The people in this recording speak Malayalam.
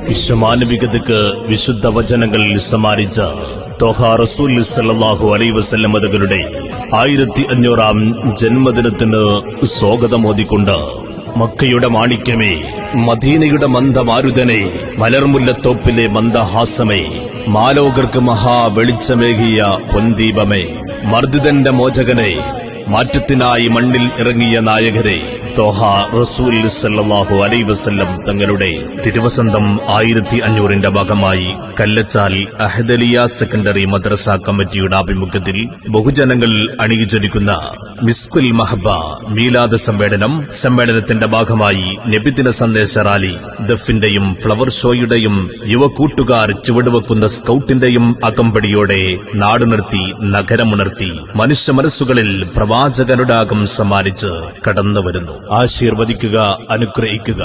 വിശ്വമാനവികതയ്ക്ക് വിശുദ്ധ വചനങ്ങൾ സമാരിച്ച ത്വഹ റസൂൽ സല്ലല്ലാഹു അലൈഹി വസല്ലം തങ്ങളുടെ 1500-ാം ജന്മദിനത്തിന് സ്വാഗതമോദിക്കൊണ്ട് മക്കയുടെ മാണിക്യമേ, മദീനയുടെ മന്ദമാരുതനെ, മലർമുല്ലത്തോപ്പിലെ മന്ദഹാസമേ, മാലോകർക്ക് മഹാവെളിച്ചമേകിയ പൊൻദീപമേ, മർദ്ദിതന്റെ മോചകനെ, മാറ്റത്തിനായി മണ്ണിൽ ഇറങ്ങിയ നായകരെ, ത്വഹ റസൂൽ സല്ലല്ലാഹു അലൈഹി വസല്ലം തങ്ങളുടെ തിരുവസന്തം 1500-ന്റെ ഭാഗമായി കല്ലച്ചാൽ അഹദലിയ സെക്കൻഡറി മദ്രസ കമ്മിറ്റിയുടെ ആഭിമുഖ്യത്തിൽ ബഹുജനങ്ങൾ അണിയിച്ചൊരുക്കുന്ന മിസ്കുൽ മഹബ മീലാദ് സമ്മേളനത്തിന്റെ ഭാഗമായി നബിദിന സന്ദേശ റാലി, ദഫിന്റെയും ഫ്ലവർ ഷോയുടെയും യുവക്കൂട്ടുകാർ ചുവടുവെക്കുന്ന സ്കൌട്ടിന്റെയും അകമ്പടിയോടെ നാടുനിർത്തി നഗരമുണർത്തി മനുഷ്യ മനസ്സുകളിൽ പ്രവാചകനുടാകം സമ്മാനിച്ച് കടന്നുവരുന്നു. ആശീർവദിക്കുക, അനുഗ്രഹിക്കുക.